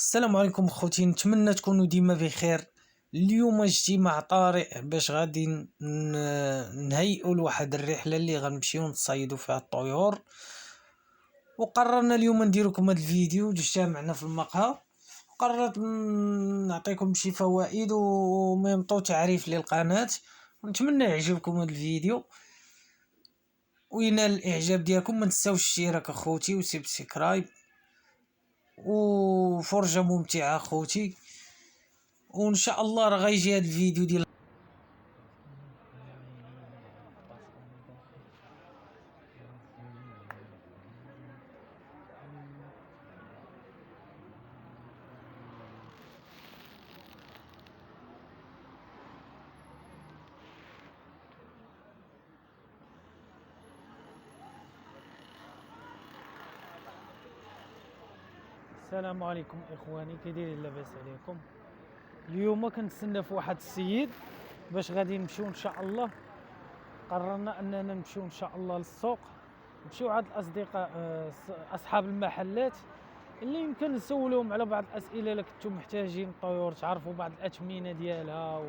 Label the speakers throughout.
Speaker 1: السلام عليكم خوتي، نتمنى تكونوا ديما بخير. اليوم اجتماع طارئ باش غادي نهيئوا لواحد الرحله اللي غنمشيو نصيدوا فيها الطيور. وقررنا اليوم ندير لكم هذا الفيديو. اجتمعنا في المقهى وقررت نعطيكم شي فوائد وميمطو تعريف للقناه، ونتمنى يعجبكم هذا الفيديو وينال الاعجاب ديالكم. ما تنساوش الاشتراك اخوتي وسبسكرايب، وفرجة ممتعة خوتي، وان شاء الله راه غيجي هذا الفيديو ديال السلام عليكم اخواني، كي دايرين؟ لاباس عليكم؟ اليوم كنتسنى في واحد السيد باش غادي نمشيو ان شاء الله. قررنا اننا نمشيو ان شاء الله للسوق، نمشيو عند الاصدقاء اصحاب المحلات اللي يمكن نسولهم على بعض الاسئله الا كنتم محتاجين الطيور، تعرفوا بعض الاثمنه ديالها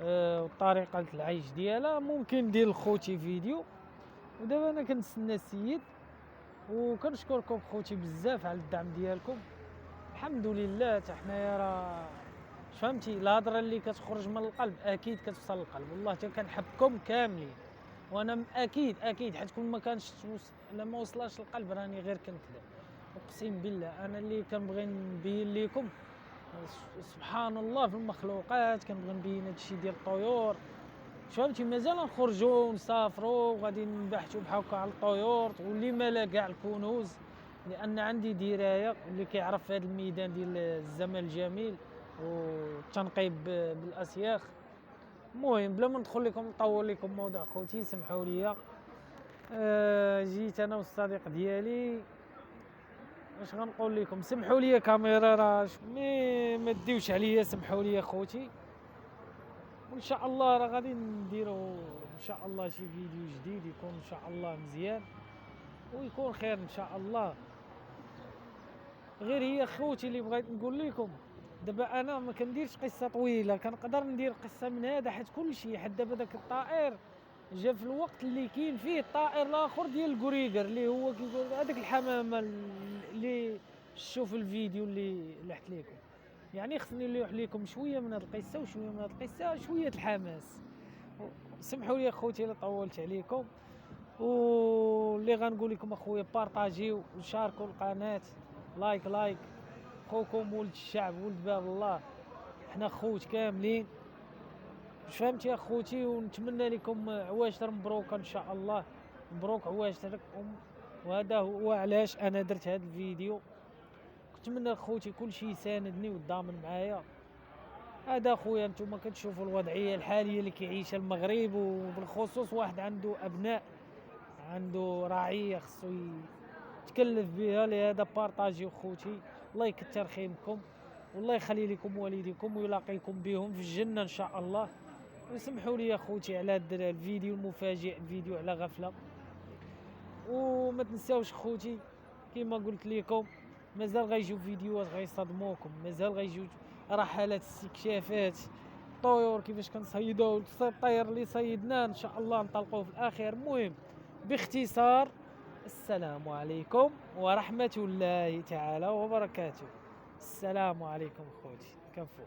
Speaker 1: وطريقه العيش ديالها. ممكن ندير لخوتي فيديو. ودابا انا كنتسنى السيد، وكنشكركم خوتي بزاف على الدعم ديالكم. الحمد لله حتى حنايا راه فهمتي الهضره اللي كتخرج من القلب اكيد كتوصل للقلب. والله حتى كنحبكم كاملين، وانا اكيد حيت كون ما كانش لما وصلاش للقلب راني غير كنكذب. اقسم بالله انا اللي كنبغي نبين لكم سبحان الله في المخلوقات، كنبغي نبين هادشي ديال الطيور. فهمتي مازال نخرجوا ونسافروا وغادي نبحثوا بحال على الطيور، واللي مالا كاع الكنوز، لان عندي درايه اللي كيعرف هذا الميدان ديال الزمن الجميل والتنقيب بالاسياخ. المهم بلا ما ندخل لكم نطول لكم موضوع خوتي، سمحوا لي. جيت انا والصديق ديالي، واش غنقول لكم؟ سمحوا لي كاميرا راه ما ديوش عليا، سمحوا لي خوتي. وان شاء الله راه غادي نديروا ان شاء الله شي فيديو جديد يكون ان شاء الله مزيان ويكون خير ان شاء الله. غير هي خوتي اللي بغيت نقول لكم، دابا انا ما كنديرش قصه طويله، كنقدر ندير قصه من هذا حيت كلشي حد دابا داك الطائر جا في الوقت اللي كاين فيه الطائر الاخر ديال الكوريغر اللي هو كيقول هذاك الحمامه اللي شوف في الفيديو اللي لحت لكم. يعني خصني نلوح لكم شويه من هذه القصه وشويه من هذه القصه، شويه الحماس. سمحوا لي اخوتي الا طولت عليكم. واللي غنقول لكم اخويا بارطاجيو وشاركوا القناه، لايك. خوكم ولد الشعب ولد باب الله، حنا خوت كاملين. فهمتي يا خوتي؟ ونتمنى لكم عواشر مبروكه ان شاء الله. مبروك عواشركم. وهذا هو علاش انا درت هذا الفيديو. كنتمنى خوتي كلشي يساندني ويتضامن معايا. هذا خويا نتوما كتشوفوا الوضعيه الحاليه اللي كيعيشها المغرب، وبالخصوص واحد عنده ابناء، عنده رعيه خصو يتكلف بها. لهذا بارطاجيو خوتي، الله يكثر خيركم والله يخلي لكم والديكم ويلاقيكم بهم في الجنه ان شاء الله. وسمحوا لي يا خوتي على هذا الفيديو المفاجئ، الفيديو على غفله. وما تنساوش خوتي كما قلت لكم مازال غيجيو فيديوهات غيصدموكم، مازال غيجيو رحلات استكشافات طيور كيفاش كنصيدوا الطير اللي صيدناه ان شاء الله نطلقوه في الاخير. المهم باختصار، السلام عليكم ورحمه الله تعالى وبركاته. السلام عليكم خوتي، كفو.